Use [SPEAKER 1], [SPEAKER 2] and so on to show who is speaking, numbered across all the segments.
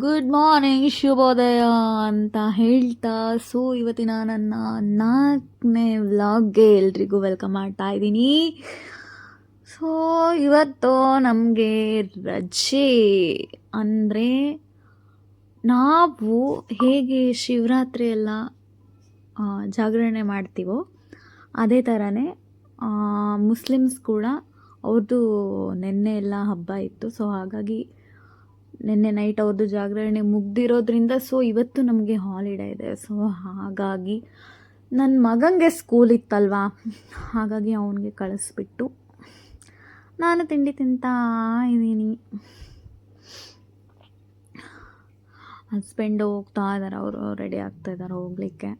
[SPEAKER 1] Good morning ಶುಭೋದಯ ಅಂತ ಹೇಳ್ತಾ ಇವತ್ತಿನ ನನ್ನ 4ನೇ ವ್ಲಾಗ್ಗೆ ಎಲ್ರಿಗೂ ವೆಲ್ಕಮ್ ಮಾಡ್ತಾ ಇದ್ದೀನಿ. ಇವತ್ತು ನಮಗೆ ರಜೆ ಅಂದರೆ ನಾವು ಹೇಗೆ ಶಿವರಾತ್ರಿ ಎಲ್ಲ ಜಾಗರಣೆ ಮಾಡ್ತೀವೋ ಅದೇ ಥರನೇ ಮುಸ್ಲಿಮ್ಸ್ ಕೂಡ ಅವ್ರದ್ದು ನಿನ್ನೆ ಎಲ್ಲ ಹಬ್ಬ ಇತ್ತು. ಹಾಗಾಗಿ ನಿನ್ನೆ ನೈಟ್ ಅವ್ರದ್ದು ಜಾಗರಣೆ ಮುಗ್ದಿರೋದ್ರಿಂದ ಇವತ್ತು ನಮಗೆ ಹಾಲಿಡೇ ಇದೆ. ಹಾಗಾಗಿ ನನ್ನ ಮಗನಿಗೆ ಸ್ಕೂಲ್ ಇತ್ತಲ್ವಾ, ಹಾಗಾಗಿ ಅವನಿಗೆ ಕಳಿಸ್ಬಿಟ್ಟು ನಾನು ತಿಂಡಿ ತಿಂತಾ ಇದ್ದೀನಿ. ಹಸ್ಬೆಂಡು ಹೋಗ್ತಾ ಇದ್ದಾರೆ, ಅವರು ರೆಡಿ ಆಗ್ತಾ ಇದ್ದಾರೆ ಹೋಗಲಿಕ್ಕೆ.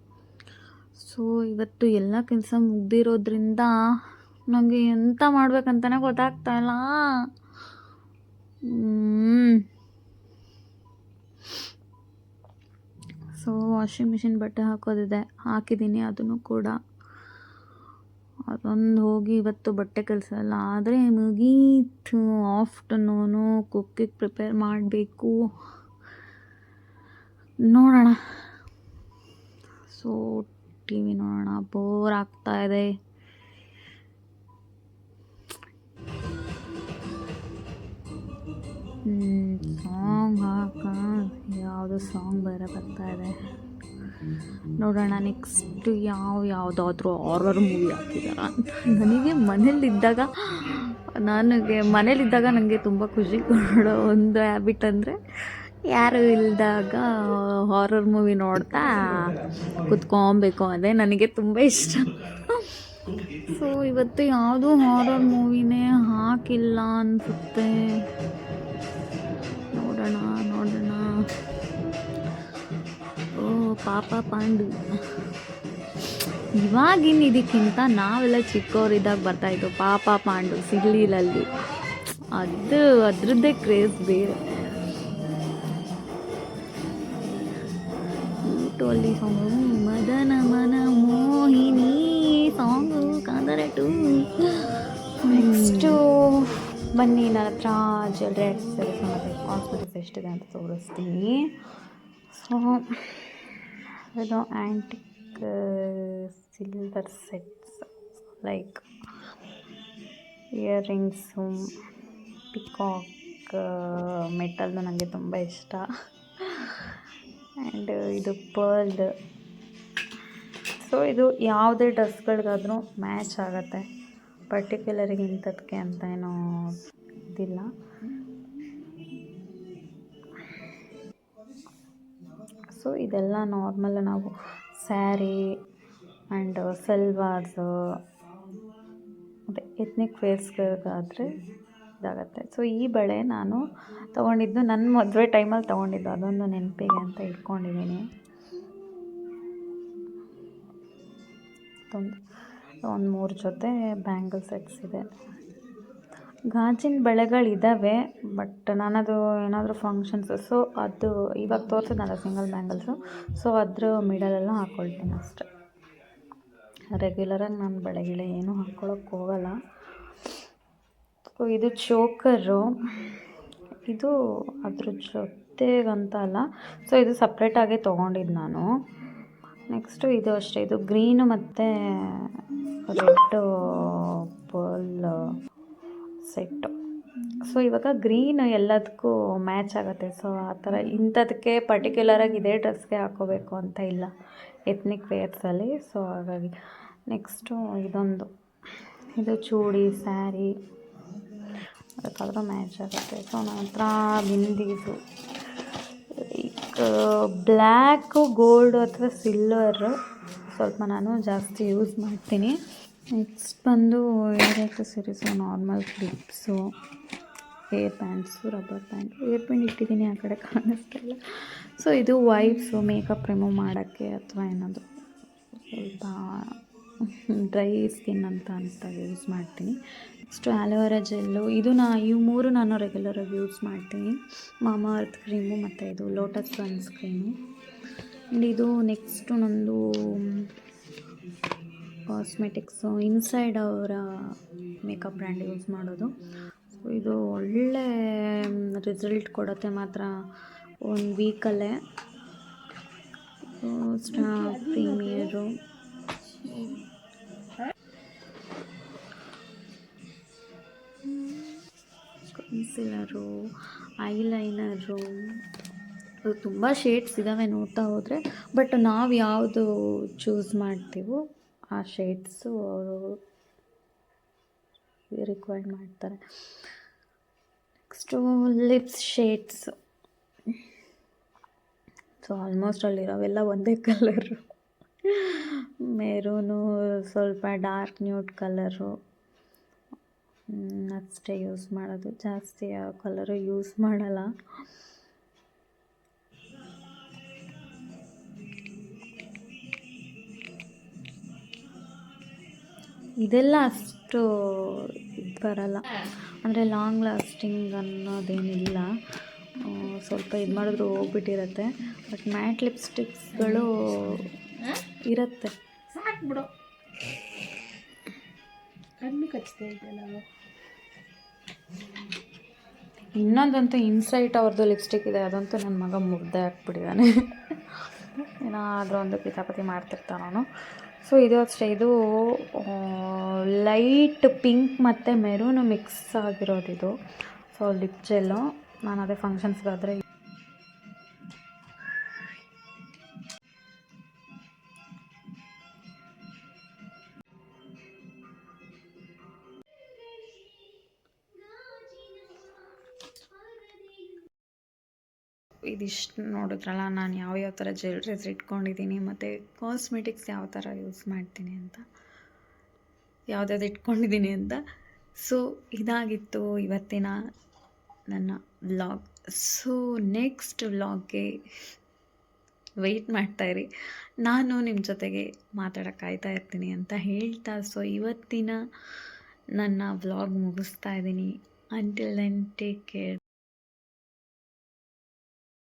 [SPEAKER 1] ಇವತ್ತು ಎಲ್ಲ ಕೆಲಸ ಮುಗ್ದಿರೋದ್ರಿಂದ ನನಗೆ ಎಂತ ಮಾಡ್ಬೇಕಂತಲೇ ಗೊತ್ತಾಗ್ತಾ ಇಲ್ಲ. ವಾಷಿಂಗ್ ಮಿಷಿನ್ ಬಟ್ಟೆ ಹಾಕೋದಿದೆ, ಹಾಕಿದ್ದೀನಿ. ಅದನ್ನು ಕೂಡ ಅದೊಂದು ಹೋಗಿ ಇವತ್ತು ಬಟ್ಟೆ ಕೆಲಸ ಎಲ್ಲ ಆದರೆ ಮುಗೀತು. ಆಫ್ಟರ್ನೂನು ಕುಕ್ಕಿಗೆ ಪ್ರಿಪೇರ್ ಮಾಡಬೇಕು, ನೋಡೋಣ. ಟಿ ವಿ ನೋಡೋಣ, ಬೋರ್ ಆಗ್ತಾ ಇದೆ. ಸಾಂಗ್ ಯಾವುದೋ ಸಾಂಗ್ ಬೇರೆ ಬರ್ತಾ ಇದೆ, ನೋಡೋಣ ನೆಕ್ಸ್ಟ್ ಯಾವುದಾದ್ರೂ ಹಾರರ್ ಮೂವಿ ಹಾಕಿದಾರ ಅಂತ. ಮನೇಲಿದ್ದಾಗ ನನಗೆ ತುಂಬ ಖುಷಿ ಕೊಡೋ ಒಂದು ಹ್ಯಾಬಿಟ್ ಅಂದರೆ ಯಾರು ಇಲ್ಲದಾಗ ಹಾರರ್ ಮೂವಿ ನೋಡ್ತಾ ಕುತ್ಕೊಬೇಕು, ಅದೇ ನನಗೆ ತುಂಬ ಇಷ್ಟ. ಇವತ್ತು ಯಾವುದೂ ಹಾರರ್ ಮೂವಿನೇ ಹಾಕಿಲ್ಲ ಅನಿಸುತ್ತೆ. ನೋಡೋಣ. ಪಾಪ ಪಾಂಡು ಇವಾಗಿನ ಇದಕ್ಕಿಂತ ನಾವೆಲ್ಲ ಚಿಕ್ಕವರಿದ್ದಾಗ ಬರ್ತಾಯಿತ್ತು ಪಾಪ ಪಾಂಡು ಸಿಗ್ಲಿಲಲ್ಲಿ. ಅದ್ರದ್ದೇ ಕ್ರೇಜ್ ಬೇರೆ. ಅಲ್ಲಿ ಸಾಂಗು ಮದನ ಮನ ಮೋಹಿನಿ ಸಾಂಗು ಕಾಂದರೆ 2. ನೆಕ್ಸ್ಟು ಬನ್ನಿ, ನನ್ನ ಹತ್ರ ಜ್ಯುವೆಲ್ರಿ ಆಕ್ಸೆಸರೀಸ್ ಮತ್ತು ಕಾಸ್ಮೆಟಿಕ್ಸ್ ಎಷ್ಟಿದೆ ಅಂತ ತೋರಿಸ್ತೀನಿ. ಇದು antique silver sets, like earrings, peacock ಮೆಟಲ್ದು ನನಗೆ ತುಂಬ ಇಷ್ಟ. ಆ್ಯಂಡ್ ಇದು ಪರ್ಲ್ಡ್. ಇದು ಯಾವುದೇ ಡ್ರೆಸ್ಗಳಿಗಾದರೂ ಮ್ಯಾಚ್ ಆಗುತ್ತೆ, ಪರ್ಟಿಕ್ಯುಲರ್ಗೆ ಇಂಥದಕ್ಕೆ ಅಂತ ಏನೋ ಇದಿಲ್ಲ. ಇದೆಲ್ಲ ನಾರ್ಮಲ್ ನಾವು ಸ್ಯಾರಿ ಆ್ಯಂಡ್ ಸಲ್ವಾರ್ಸು ಮತ್ತು ಎತ್ನಿಕ್ ವೇರ್ಸ್ಗಳಿಗಾದರೆ ಇದಾಗತ್ತೆ. ಈ ಬಳೆ ನಾನು ತೊಗೊಂಡಿದ್ದು ನನ್ನ ಮದುವೆ ಟೈಮಲ್ಲಿ ತೊಗೊಂಡಿದ್ದು, ಅದೊಂದು ನೆನಪಿಗೆ ಅಂತ ಇಟ್ಕೊಂಡಿದ್ದೀನಿ. ಒಂದು 3 ಜೊತೆ ಬ್ಯಾಂಗಲ್ ಸೆಟ್ಸ್ ಇದೆ. ಗಾಜಿನ ಬಳೆಗಳಿದ್ದಾವೆ, ಬಟ್ ನಾನದು ಏನಾದರೂ ಫಂಕ್ಷನ್ಸು ಅದು ಇವಾಗ ತೋರಿಸಿದ್ನಲ್ಲ ಸಿಂಗಲ್ ಬ್ಯಾಂಗಲ್ಸು, ಅದ್ರ ಮಿಡಲೆಲ್ಲ ಹಾಕ್ಕೊಳ್ತೀನಿ ಅಷ್ಟೆ. ರೆಗ್ಯುಲರಾಗಿ ನಾನು ಬಳೆಗಳೇ ಏನೂ ಹಾಕ್ಕೊಳಕ್ಕೆ ಹೋಗಲ್ಲ. ಇದು ಚೋಕರು, ಇದು ಅದ್ರ ಜೊತೆಗಂತ ಅಲ್ಲ, ಇದು ಸಪ್ರೇಟಾಗಿ ತೊಗೊಂಡಿದ್ದು ನಾನು. ನೆಕ್ಸ್ಟು ಇದು ಅಷ್ಟೇ, ಇದು ಗ್ರೀನು ಮತ್ತು ರೆಡ್ ಪರ್ಲ್ ಸೆಟ್ಟು. ಇವಾಗ ಗ್ರೀನ್ ಎಲ್ಲದಕ್ಕೂ ಮ್ಯಾಚ್ ಆಗುತ್ತೆ. ಆ ಥರ ಇಂಥದಕ್ಕೆ ಪರ್ಟಿಕ್ಯುಲರಾಗಿ ಇದೇ ಡ್ರೆಸ್ಗೆ ಹಾಕ್ಕೋಬೇಕು ಅಂತ ಇಲ್ಲ ಎತ್ನಿಕ್ ವೇರ್ಸಲ್ಲಿ. ಹಾಗಾಗಿ ನೆಕ್ಸ್ಟು ಇದು ಚೂಡಿ ಸ್ಯಾರಿ ಅದಕ್ಕಾದ್ರೂ ಮ್ಯಾಚ್ ಆಗುತ್ತೆ. ನನ್ನ ಹತ್ರ ಬಿಂದೀಸು ಬ್ಲ್ಯಾಕು, ಗೋಲ್ಡು ಅಥವಾ ಸಿಲ್ವರು ಸ್ವಲ್ಪ ನಾನು ಜಾಸ್ತಿ ಯೂಸ್ ಮಾಡ್ತೀನಿ. ನೆಕ್ಸ್ಟ್ ಬಂದು air accessories, normal clips, hair bands, rubber band, hair band ಇಟ್ಟಿದ್ದೀನಿ, ಆ ಕಡೆ ಕಾಣಿಸ್ತಾ ಇಲ್ಲ. ಇದು ವೈಪ್ಸು, ಮೇಕಪ್ ರಿಮೂವ್ ಮಾಡೋಕ್ಕೆ ಅಥವಾ ಏನಾದರೂ ಸ್ವಲ್ಪ ಡ್ರೈ ಸ್ಕಿನ್ ಅಂತ ಅನಿಸ್ದಾಗ ಯೂಸ್ ಮಾಡ್ತೀನಿ. ನೆಕ್ಸ್ಟು ಆಲೋವೆರಾ ಜೆಲ್ಲು, ಇವು 3 ನಾನು ರೆಗ್ಯುಲರಾಗಿ ಯೂಸ್ ಮಾಡ್ತೀನಿ. ಮಾಮಾ ಅರ್ತ್ ಕ್ರೀಮು ಮತ್ತು ಇದು ಲೋಟಸ್ ಸನ್ಸ್ಕ್ರೀಮು. ಆ್ಯಂಡ್ ಇದು ನೆಕ್ಸ್ಟು ನಂದು ಕಾಸ್ಮೆಟಿಕ್ಸು, ಇನ್ಸೈಡ್ ಅವರ ಮೇಕಪ್ ಬ್ರ್ಯಾಂಡ್ ಯೂಸ್ ಮಾಡೋದು. ಇದು ಒಳ್ಳೆ ರಿಸಲ್ಟ್ ಕೊಡುತ್ತೆ ಮಾತ್ರ. ಒಂದು ವೀಕಲ್ಲೇ ಸ್ಟಾರ್ ಪ್ರೀಮಿಯರು ಕನ್ಸಿಲರು, ಐಲೈನರು, ತುಂಬ ಶೇಡ್ಸ್ ಇದ್ದಾವೆ ನೋಡ್ತಾ ಹೋದರೆ. ಬಟ್ ನಾವು ಯಾವುದು ಚೂಸ್ ಮಾಡ್ತೀವೋ ಆ ಶೇಡ್ಸು ಅವರು ರಿಕ್ವೈರ್ಡ್ ಮಾಡ್ತಾರೆ. Next lips shades. So almost ಅಲ್ಲಿರೋವೆಲ್ಲ ಒಂದೇ ಕಲರು, ಮೆರೂನು, ಸ್ವಲ್ಪ ಡಾರ್ಕ್ ನ್ಯೂಡ್ ಕಲರು ಅಷ್ಟೇ ಯೂಸ್ ಮಾಡೋದು. ಜಾಸ್ತಿ ಯಾವ ಕಲರು ಯೂಸ್ ಮಾಡಲ್ಲ. ಇದೆಲ್ಲ ಅಷ್ಟು ಇದು ಬರಲ್ಲ, ಅಂದರೆ ಲಾಂಗ್ ಲಾಸ್ಟಿಂಗ್ ಅನ್ನೋದೇನಿಲ್ಲ. ಸ್ವಲ್ಪ ಇದು ಮಾಡಿದ್ರು ಹೋಗ್ಬಿಟ್ಟಿರತ್ತೆ. ಬಟ್ ಮ್ಯಾಟ್ ಲಿಪ್ಸ್ಟಿಕ್ಸ್ಗಳು ಇರುತ್ತೆ.
[SPEAKER 2] ಸಾಕ್ಬಿಡು, ಕಣ್ಣು ಕಚ್ತಾ ಇದೆಯಲ್ಲ.
[SPEAKER 1] ಇನ್ನೊಂದಂತೂ ಇನ್ಸೈಟ್ ಅವ್ರದ್ದು ಲಿಪ್ಸ್ಟಿಕ್ ಇದೆ, ಅದಂತೂ ನನ್ನ ಮಗ ಮುಗ್ದೆ ಹಾಕ್ಬಿಟ್ಟಿದ್ದಾನೆ. ಏನಾದರೂ ಒಂದು ಕಿತಾಪತಿ ಮಾಡ್ತಿರ್ತಾನೆ ಅವನು. ಸೊ ಇದು ಅಷ್ಟೇ, ಇದು ಲೈಟ್ ಪಿಂಕ್ ಮತ್ತು ಮೆರೂನು ಮಿಕ್ಸ್ ಆಗಿರೋದಿದು. ಸೊ ಲಿಪ್ ಜೆಲ್ಲು ನಾನು ಅದೇ ಫಂಕ್ಷನ್ಸ್ಗಾದರೆ ಇದಿಷ್ಟು ನೋಡಿದ್ರಲ್ಲ ನಾನು ಯಾವ್ಯಾವ ಥರ ಜ್ಯುವೆಲ್ರೀಸ್ ಇಟ್ಕೊಂಡಿದ್ದೀನಿ ಮತ್ತು ಕಾಸ್ಮೆಟಿಕ್ಸ್ ಯಾವ ಥರ ಯೂಸ್ ಮಾಡ್ತೀನಿ ಅಂತ, ಯಾವುದ್ಯಾವ್ದು ಇಟ್ಕೊಂಡಿದ್ದೀನಿ ಅಂತ. ಸೊ ಇದಾಗಿತ್ತು ಇವತ್ತಿನ ನನ್ನ ವ್ಲಾಗ್. ಸೊ ನೆಕ್ಸ್ಟ್ ವ್ಲಾಗ್ಗೆ ವೆಯ್ಟ್ ಮಾಡ್ತಾಯಿರಿ, ನಾನು ನಿಮ್ಮ ಜೊತೆಗೆ ಮಾತಾಡೋಕೆ ಕಾಯ್ತಾ ಇರ್ತೀನಿ ಅಂತ ಹೇಳ್ತಾ, ಸೊ ಇವತ್ತಿನ ನನ್ನ ವ್ಲಾಗ್ ಮುಗಿಸ್ತಾ ಇದ್ದೀನಿ. Until then take care.